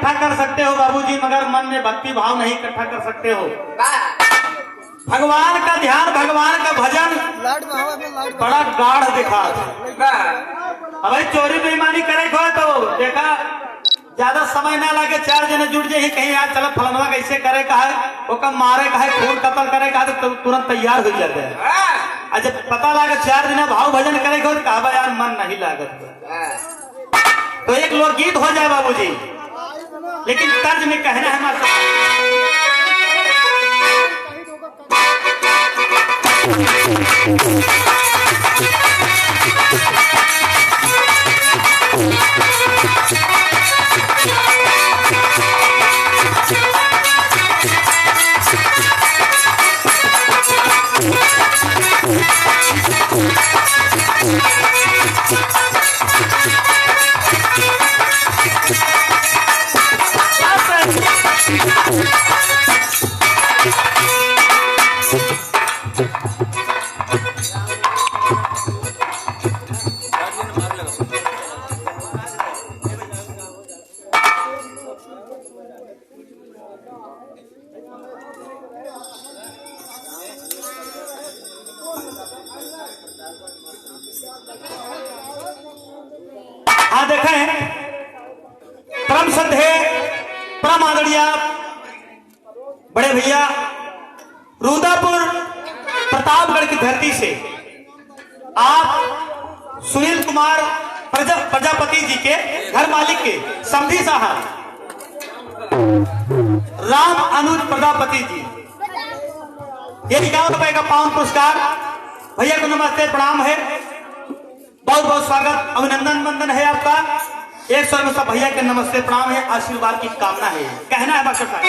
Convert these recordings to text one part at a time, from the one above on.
इकट्ठा कर सकते हो बाबूजी, मगर मन में भक्ति भाव नहीं इकट्ठा कर सकते हो। भगवान का ध्यान, भगवान का भजन बड़ा गाढ़ दिखा। अब चोरी बेईमानी करे को तो देखा ज्यादा समय ना लगे, 4 जने जुट जाए कहीं आज चलो फलनवा कैसे करे का है, वो मारे का है, खून कतल करे का है, तो तुरंत तैयार हो जाते हैं। अच्छा पता लगे 4 दिन भाव भजन करे को कहा यार मन नहीं लागत, तो एक लोकगीत हो जाए बाबूजी, लेकिन तर्ज में कहना है हमारा। हाँ देखें, परम श्रद्धेय परम आदरणीय बड़े भैया रुदापुर प्रतापगढ़ की धरती से आप सुनील कुमार प्रजापति जी के घर मालिक के समधी साहब राम अनुज प्रजापति जी, ये 51 रुपए का पावन पुरस्कार भैया को नमस्ते प्रणाम है, बहुत बहुत स्वागत अभिनंदन वंदन है आपका। 100 रुपये सब भैया के नमस्ते प्रणाम है, आशीर्वाद की कामना है, कहना है बादशाह साहब।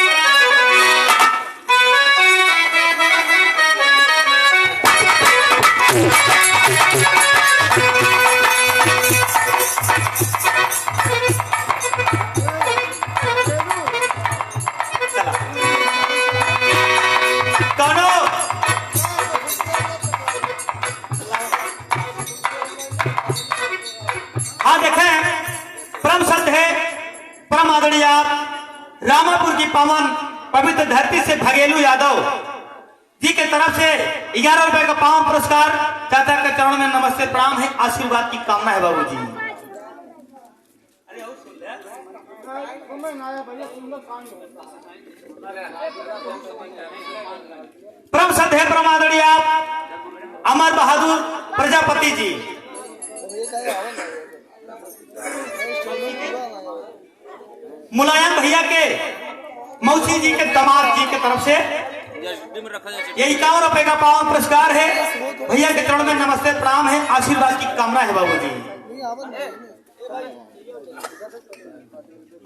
हाँ देखें, परम श्रद्धेय परम आदरणीय रामापुर की पावन पवित्र धरती से भगेलू यादव जी के तरफ से 11 रुपए का पावन पुरस्कार चाचा के चरणों में नमस्ते प्रणाम है, आशीर्वाद की कामना है बाबूजी। परम श्रद्धेय परम आदरणीय अमर बहादुर प्रजापति जी, मुलायम भैया के मौसी जी के दामाद जी के तरफ से ये 51 रुपए का पावन पुरस्कार है, भैया के चरणों में नमस्ते प्रणाम है, आशीर्वाद की कामना है बाबूजी।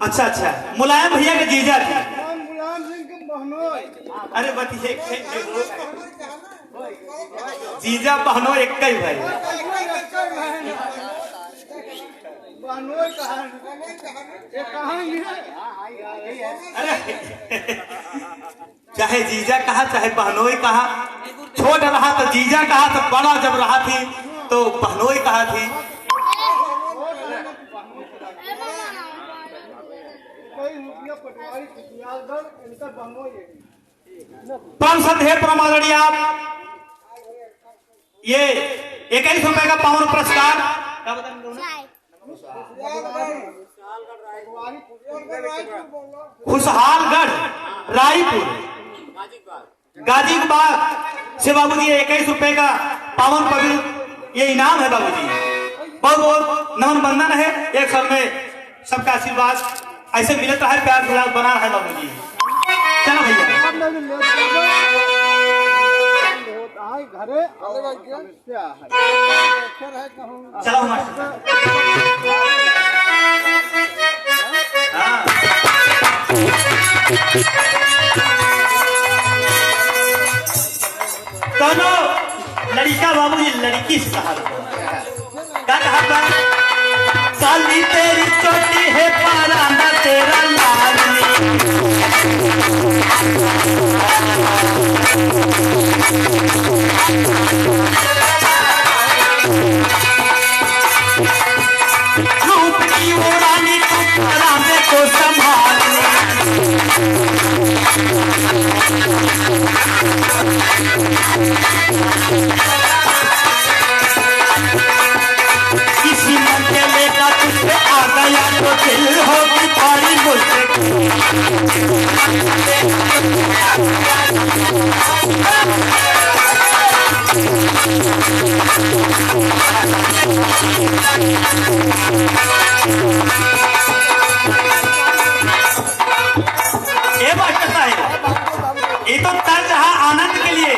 अच्छा अच्छा, मुलायम भैया के जीजा जी, अरे बताइए जीजा बहनों एक ही भाई, अरे चाहे जीजा कहा चाहे बहनोई कहा, छोट रहा तो जीजा कहा, तो बड़ा जब रहा थी तो बहनोई कहा थी। परम श्रद्धेय परम आदरणीय ये 21 रुपए का पावन पुरस्कार खुशहालगढ़ रायपुर गाजीबाग से बाबूजी 21 रुपए का पावन पवित्र ये इनाम है बाबूजी, बहुत बहुत नमन बंधन है। 100 में सबका आशीर्वाद ऐसे मिलता है, प्यार दुलार बना है बाबूजी। चलो भैया चलो दोनों लड़का बाबूजी लड़की से कहा क्या कहा, साली तेरी चोटी है पाराना तेरा लाल रूप की वो रानी को संभाल ये मास्टर साहब, ये तो तर्ज है आनंद के लिए,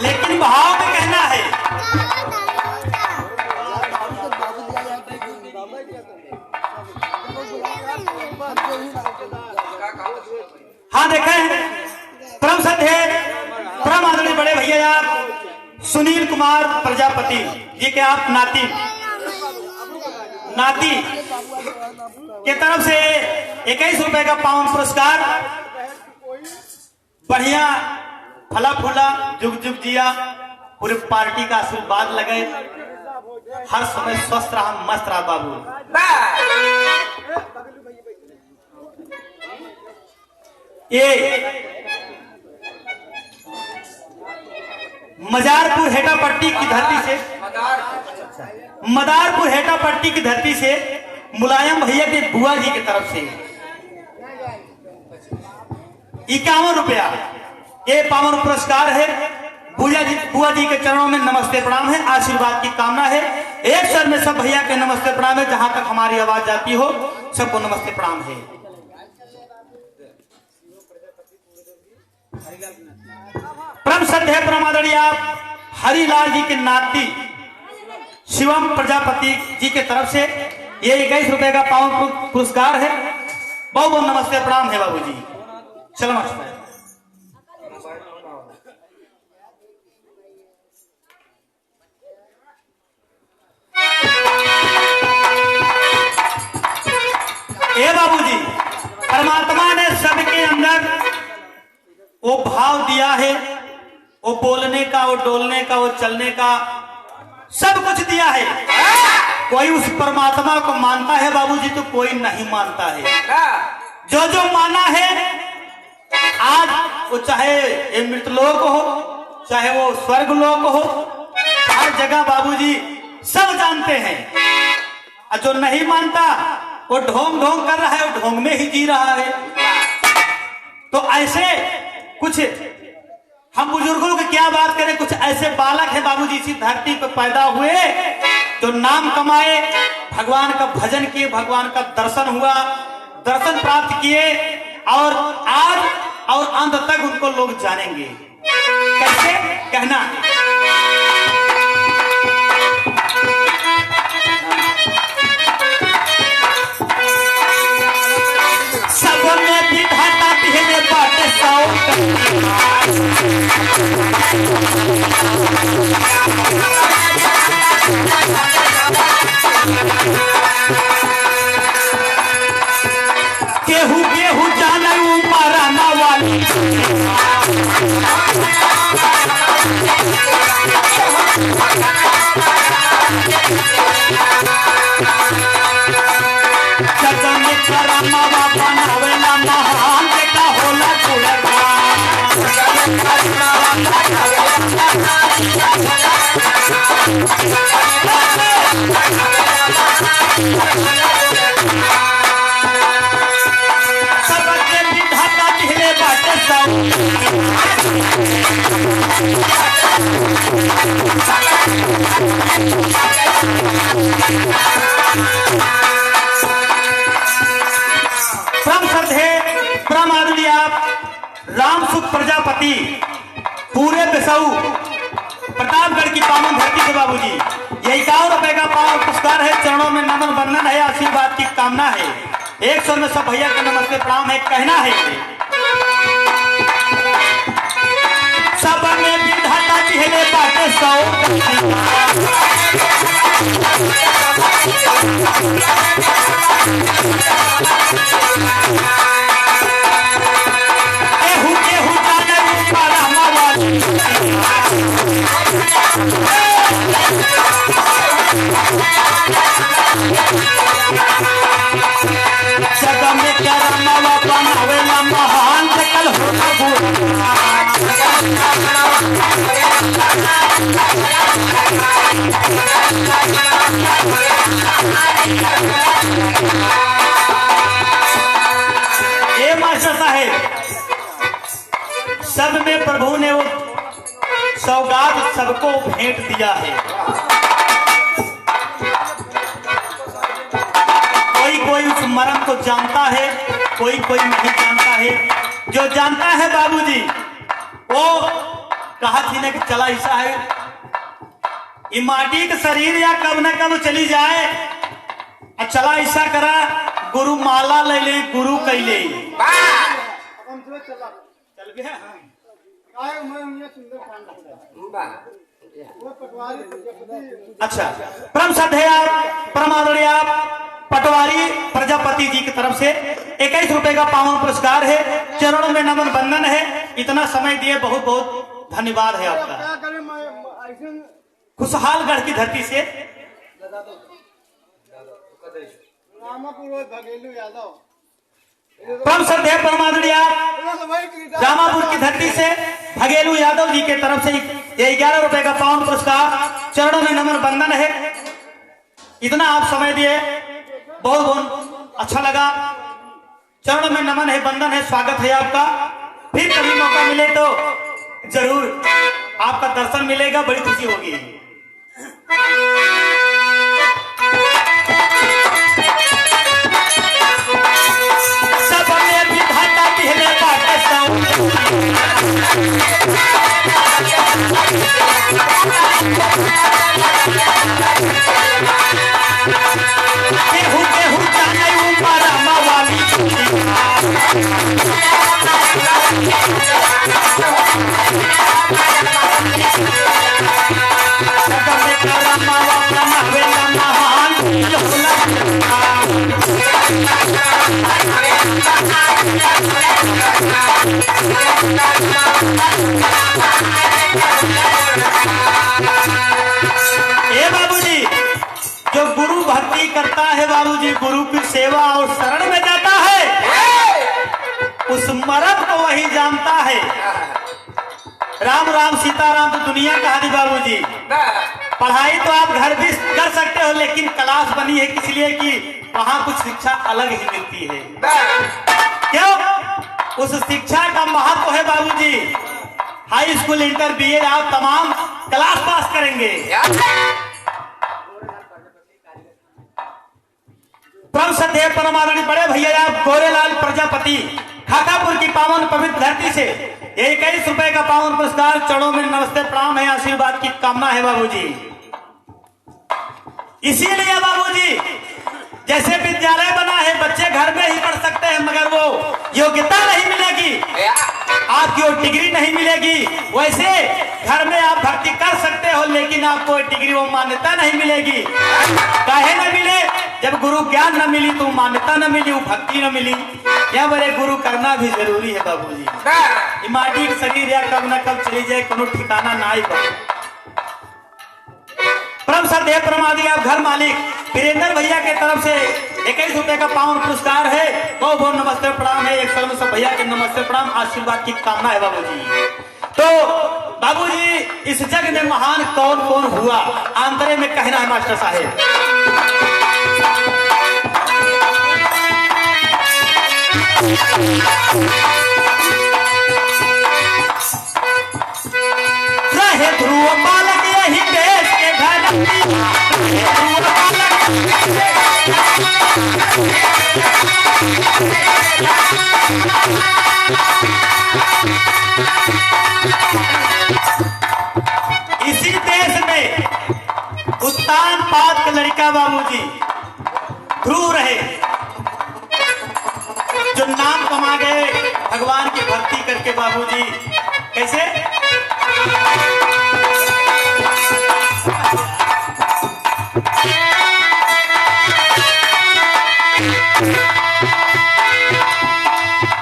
लेकिन भाव में कहना है। हाँ देखें, परम सत्य परम आदरणीय बड़े भैया आप सुनील कुमार प्रजापति जी के आप नाती के तरफ से 21 रुपए का पावन पुरस्कार। बढ़िया फला फूला जुग जुग जिया, पूरी पार्टी का आशीर्वाद लगे, हर समय स्वस्थ रहा, मस्त रहा बाबू। ये मदारपुर हेटापट्टी की धरती से, मदारपुर हेटापट्टी की धरती से मुलायम भैया के बुआ जी की तरफ से 51 रुपया ये पावन पुरस्कार है। बुआ जी के चरणों में नमस्ते प्रणाम है, आशीर्वाद की कामना है। एक सर में सब भैया के नमस्ते प्रणाम है, जहां तक हमारी आवाज जाती हो सबको नमस्ते प्रणाम है। परम सत्य है परम आदरणीय आप हरिलाल जी के नाती शिवम प्रजापति जी के तरफ से ये 21 रुपए का पावन पुरस्कार है। बहुत बहुत नमस्ते प्रणाम है बाबूजी। चलो मास्टर, ए बाबूजी, परमात्मा ने सबके अंदर वो भाव दिया है, वो बोलने का, वो डोलने का, वो चलने का, सब कुछ दिया है। कोई उस परमात्मा को मानता है बाबूजी तो कोई नहीं मानता है। जो जो माना है आज, वो चाहे ये मृतलोक हो, चाहे वो स्वर्ग लोक हो, हर जगह बाबूजी सब जानते हैं। और जो नहीं मानता वो ढोंग ढोंग कर रहा है, वो ढोंग में ही जी रहा है। तो ऐसे कुछ हम बुजुर्गों की क्या बात करें, कुछ ऐसे बालक हैं बाबूजी इसी धरती पर पैदा हुए जो नाम कमाए, भगवान का भजन किए, भगवान का दर्शन हुआ, दर्शन प्राप्त किए, और आज और अंत तक उनको लोग जानेंगे। कैसे कहना, सब में भी घाटा पहले बाटे केहू केहू जाने माराना वाली, जगन करामा बाबा नावेला महान बेटा होला गुड़गा। सबके विधाता दिले बाटे परम श्रद्धे परम आदरणीय आप राम सुख प्रजापति पूरे बेसऊ प्रतापगढ़ की पावन धरती से बाबूजी ये 51 रुपए का पावन पुरस्कार है। चरणों में नमन वंदन है, आशीर्वाद की कामना है। 100 में सब भैया का नमस्ते प्रणाम है। कहना है सब में विधाता पहले बाटे 100, केहू केहू जाने माराना वाली, जग में क्या रमावा बनावेला महान सकल होना बुरा। ये मास्टर साहेब, सब में प्रभु ने वो सौगात सबको भेंट दिया है। कोई उस मर्म को जानता है, कोई कोई नहीं जानता है। जो जानता है बाबूजी वो कहा थी ना कि चला ऐसा है, ये माटी का शरीर या कब न कब चली जाए, चला ऐसा करा गुरु माला ले ले, गुरु कैले चल गया। अच्छा, परम श्रद्धेय परम आदरणीय पटवारी प्रजापति जी की तरफ से 21 रुपए का पावन पुरस्कार है, चरणों में नमन बंदन है। इतना समय दिए बहुत बहुत धन्यवाद है आपका। खुशहालगढ़ की धरती से परम श्रद्धेय परम आदरणीय रामापुर की धरती से भगेलू यादव जी के तरफ से ये 11 रुपए का पावन पुरस्कार, चरणों में नमन बंदन है। इतना आप समय दिए बहुत बहुत अच्छा लगा। चरणों में नमन है, बंदन है, स्वागत है आपका। फिर कभी मौका मिले तो जरूर आपका दर्शन मिलेगा, बड़ी खुशी होगी। सबने विधाता पहले बाटे केहू केहू जाने ऊपर वाली बाबूजी जो गुरु भक्ति करता है बाबूजी, गुरु की सेवा और शरण में जाता है, उस मर्म को वही जानता है। राम राम सीताराम तो दुनिया का हादी बाबूजी। पढ़ाई तो आप घर भी कर सकते हो, लेकिन क्लास बनी है किस लिए कि वहां कुछ शिक्षा अलग ही मिलती है। क्यों? उस शिक्षा का महत्व है बाबूजी। हाई स्कूल, इंटर, बीए आप तमाम क्लास पास करेंगे। परम श्रद्धेय परम आदरणीय बड़े भैया आप गोरेलाल प्रजापति खाकापुर की पावन पवित्र धरती से 21 रुपए का पावन पुरस्कार, चरणों में नमस्ते प्रणाम है, आशीर्वाद की कामना है बाबूजी। इसीलिए बाबूजी जैसे विद्यालय बना है, बच्चे घर में ही पढ़ सकते हैं, मगर वो योग्यता नहीं मिलेगी, आपकी वो डिग्री नहीं मिलेगी। वैसे घर में आप भक्ति कर सकते हो, लेकिन आपको डिग्री वो मान्यता नहीं मिलेगी। काहे न मिले? जब गुरु ज्ञान न मिली तो मान्यता न मिली, वो भक्ति न मिली। या बड़े गुरु करना भी जरूरी है बाबूजी। माटी का शरीर या कब न कब चली जाए, कोनो ठिकाना ना ही। परम श्रद्धेय परम आदरणीय आप घर मालिक वीरेंद्र भैया के तरफ से 21 रुपए का पावन पुरस्कार है, बहुत बहुत नमस्ते प्रणाम है। एक सर्व सब भैया के नमस्ते प्रणाम, आशीर्वाद की कामना है बाबूजी। तो बाबूजी इस जग में महान कौन कौन हुआ, आंतरे में कहना है मास्टर साहेब। रहे ध्रुव बालक यही देश के घर, इसी देश में उत्तान पात का लड़का बाबूजी ध्रुव रहे, जो नाम कमा गए भगवान की भक्ति करके बाबूजी। कैसे?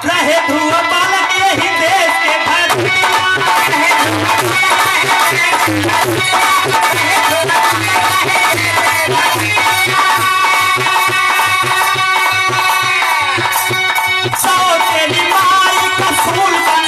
रहे ध्रुव बालक यही देश के घर, तेरी माई का फूल बन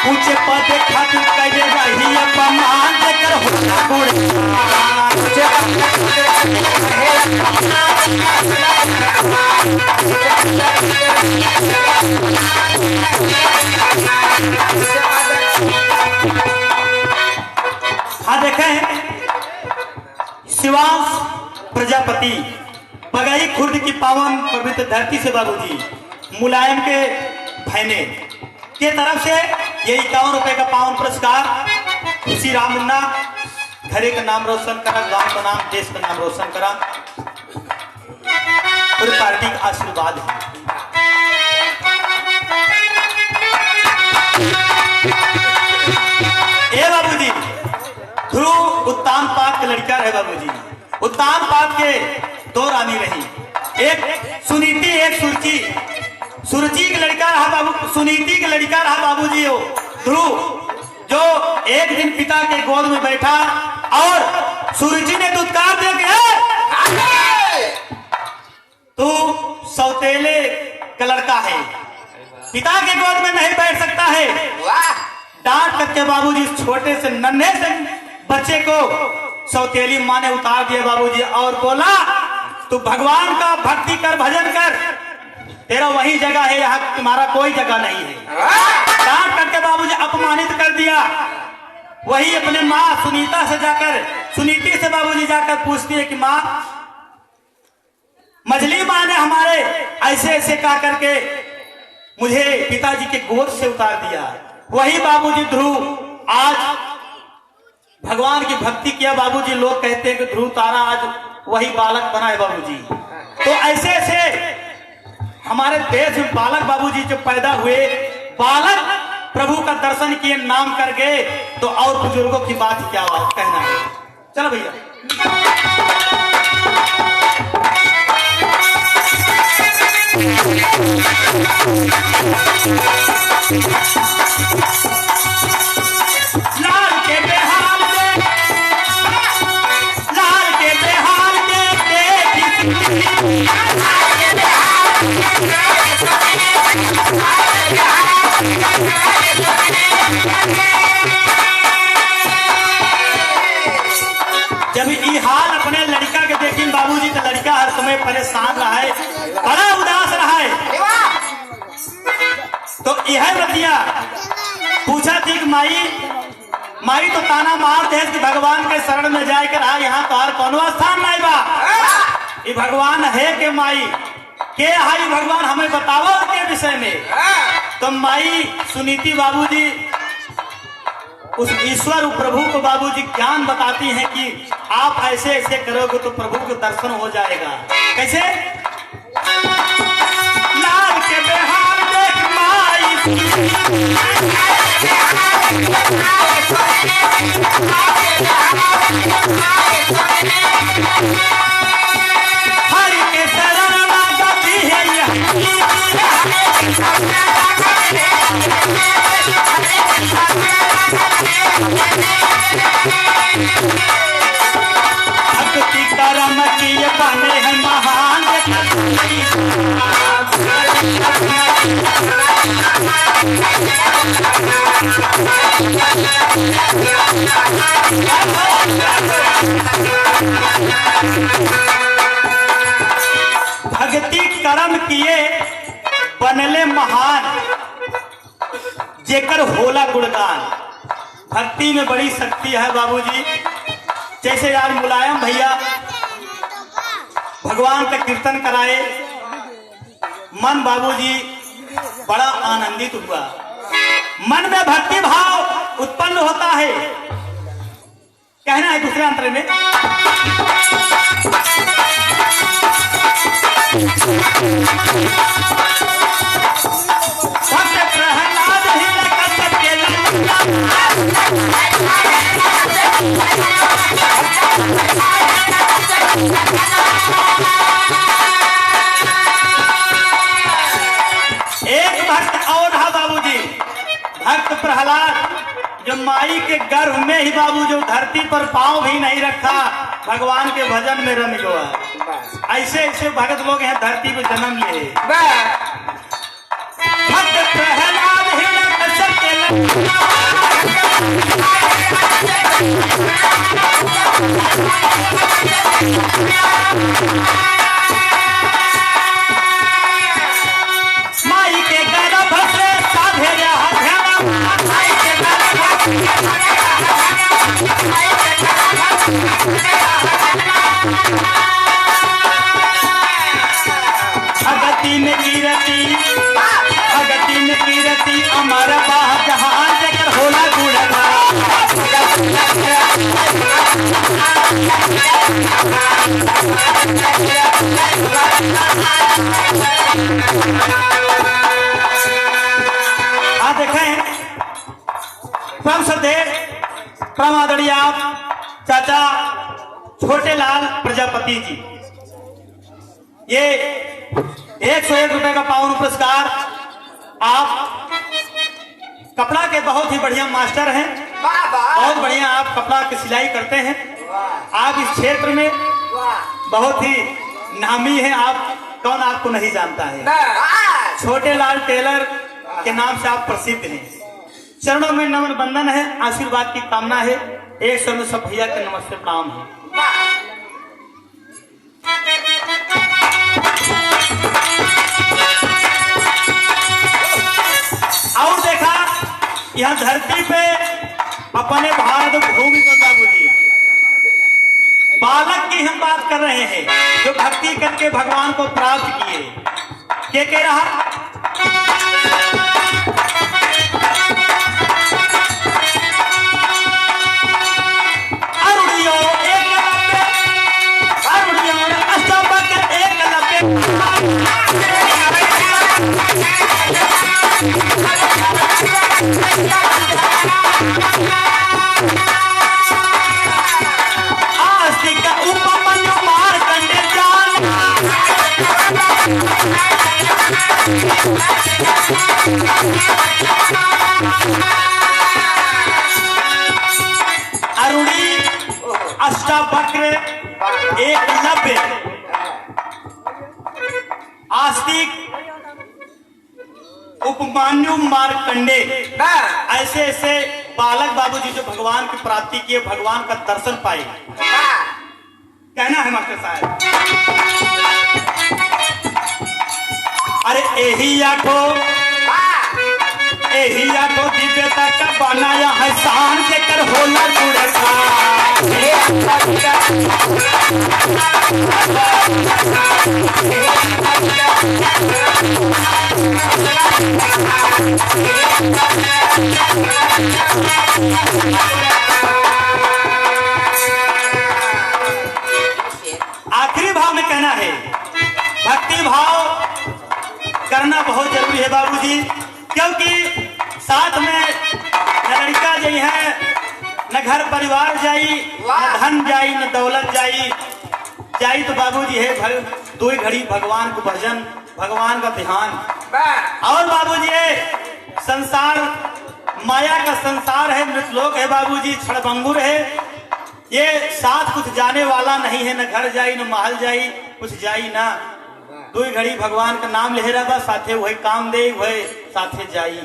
ऊंचे पद खातिर करे रही अपमान जेकर होला हाँ देखें, शिवांश प्रजापति बगई खुर्द की पावन पवित्र धरती से बाबूजी मुलायम के भाईने के तरफ से ये 51 रुपए का पावन पुरस्कार खुशी राम मुन्ना घरे का नाम रोशन करा, गांव का नाम, देश का नाम रोशन करा, पूरी पार्टी का आशीर्वाद है। ए बाबूजी ध्रुव उत्तान पाक के लड़का है बाबूजी। उत्तान पाक के दो रानी रही, एक सुनीति एक सुरुचि। सुरुचि का लड़का रहा बाबू, सुनीति का लड़का रहा बाबूजी हो ध्रुव, जो एक दिन पिता के गोद में बैठा और सुरुचि ने दुत्कार दे के तू सौतेले का लड़का है, पिता के गोद में नहीं बैठ सकता है। डांट करके बाबूजी छोटे से नन्हे से बच्चे को सौतेली माँ ने उतार दिया बाबूजी और बोला तू भगवान का भक्ति कर, भजन कर, तेरा वही जगह है, यहाँ तुम्हारा कोई जगह नहीं है। डांट करके बाबूजी अपमानित कर दिया। वही अपने माँ सुनीता से जाकर, सुनीति से बाबूजी जाकर पूछती है कि माँ, मछली माँ ने हमारे ऐसे ऐसे कहा करके मुझे पिताजी के गोद से उतार दिया। वही बाबूजी ध्रुव आज भगवान की भक्ति किया बाबूजी। लोग कहते हैं कि ध्रुव तारा आज वही बालक बना है बाबूजी। तो ऐसे ऐसे हमारे देश में बालक बाबूजी जो पैदा हुए, बालक प्रभु का दर्शन किए, नाम कर गए, तो और बुजुर्गों की बात क्या कहना है। चलो भैया लाल के बेहाल दे, लाल के बेहाल दे, जब ये हाल अपने लड़का के देखी बाबूजी, तो लड़का हर समय परेशान रहा है, बड़ा उदास रहा है। तो यह बतिया पूछा थी कि माई तो ताना मार दे कि भगवान के शरण में जाकर आ, यहाँ तो हर कौन स्थान नहीं बा। ये भगवान है के माई के हाई भगवान हमें बताओ के विषय में। तो माई सुनीति बाबूजी उस ईश्वर प्रभु को बाबूजी ज्ञान बताती हैं कि आप ऐसे ऐसे करोगे तो प्रभु को दर्शन हो जाएगा। कैसे? लाल के बेहाल देख माई, हरि के शरण लागती है भक्ति कर्म किए बने हैं महान। भक्ति कर्म किए बनले महान, जेकर होला गुणगान। भक्ति में बड़ी शक्ति है बाबूजी। जैसे यार मुलायम भैया भगवान का कीर्तन कराए, मन बाबूजी बड़ा आनंदित हुआ, मन में भक्ति भाव उत्पन्न होता है। कहना है दूसरे अंतर में, भक्त प्रहलाद ही एक भक्त और था बाबूजी, भक्त प्रहलाद, जो माई के गर्भ में ही बाबू जो धरती पर पांव भी नहीं रखा, भगवान के भजन में रम गया। ऐसे ऐसे भगत लोग हैं धरती पे जन्म लिए। भक्त प्रहलाद ही माई के गर्भ से साधे रहा ध्यान, माई के अगति में कीरति अमर बाह जहान जकर होला गुणगा। हाँ देखें परम श्रद्धेय परम आदरणीय आप चाचा छोटे लाल प्रजापति जी, ये 101 रुपए का पावन पुरस्कार। आप कपड़ा के बहुत ही बढ़िया मास्टर हैं, बहुत बढ़िया आप कपड़ा की सिलाई करते हैं। आप इस क्षेत्र में बहुत ही नामी हैं, आप कौन आपको नहीं जानता है। छोटे लाल टेलर के नाम से आप प्रसिद्ध हैं। चरणों में नमन बंदन है, आशीर्वाद की कामना है। एक सौ में सब भैया के नमस्ते प्रणाम है। और देखा यह धरती पे अपने भारत भूमि पर बाबू जी बालक की हम बात कर रहे हैं जो भक्ति करके भगवान को प्राप्त किए। के रहा अरुणी अष्टावक्र एकलव्य आस्तिक उपमान्यु मार्कंडे, ऐसे ऐसे बालक बाबूजी जो भगवान की प्राप्ति किए, भगवान का दर्शन पाए। कहना है मास्टर साहब, अरे यही आठो दिव्यता का बनाया है शान के कर होला गुड़सा। आखिरी भाव में कहना है, भक्ति भाव करना बहुत जरूरी है बाबूजी, क्योंकि साथ में न लड़का जाई है, न घर परिवार जाई, न धन जाई, न दौलत जाई तो बाबूजी है दो घड़ी भगवान को भजन, भगवान का ध्यान। और बाबूजी संसार माया का संसार है, मृतलोक है बाबूजी, क्षणभंगुर है। ये साथ कुछ जाने वाला नहीं है, न घर जाई, न महल जाई, कुछ जाई ना। दो घड़ी भगवान का नाम ले रहा, साथे वही काम दे, वही साथे जाई।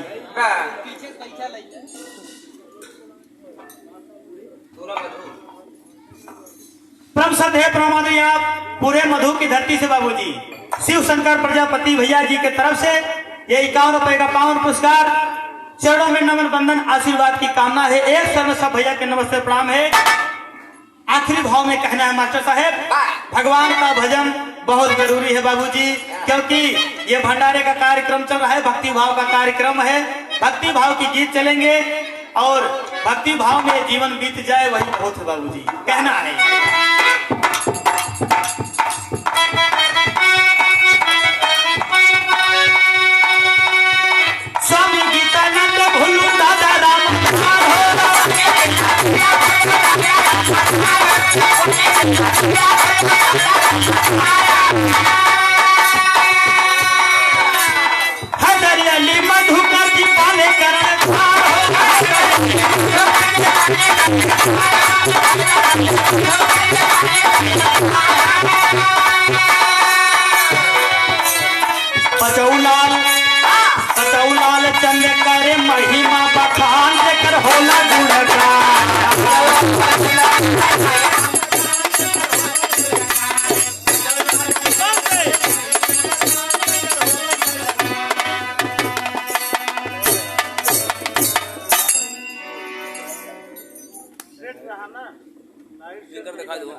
परम श्रद्धेय प्रमादरणीय आप पूरे मधु की धरती से बाबूजी शिव शंकर प्रजापति भैया जी के तरफ से ये 51 रुपए का पावन पुरस्कार। चरणों में नमन बंदन, आशीर्वाद की कामना है। एक सर में सब भैया के नमस्ते प्रणाम है। आखिरी भाव में कहना है मास्टर साहेब, भगवान का भजन बहुत जरूरी है बाबूजी, क्योंकि ये भंडारे का कार्यक्रम चल रहा है, भक्ति भाव का कार्यक्रम है। भक्ति भाव की गीत चलेंगे और भक्ति भाव में जीवन बीत जाए, वही बहुत है बाबूजी। कहना है स्वामी गीतानंद भोलू दादा राम हरियाली मधुकर जी पाले करण पचौलाल चंद्र करे महिमा बखान कर होला गुणगान दिखा दो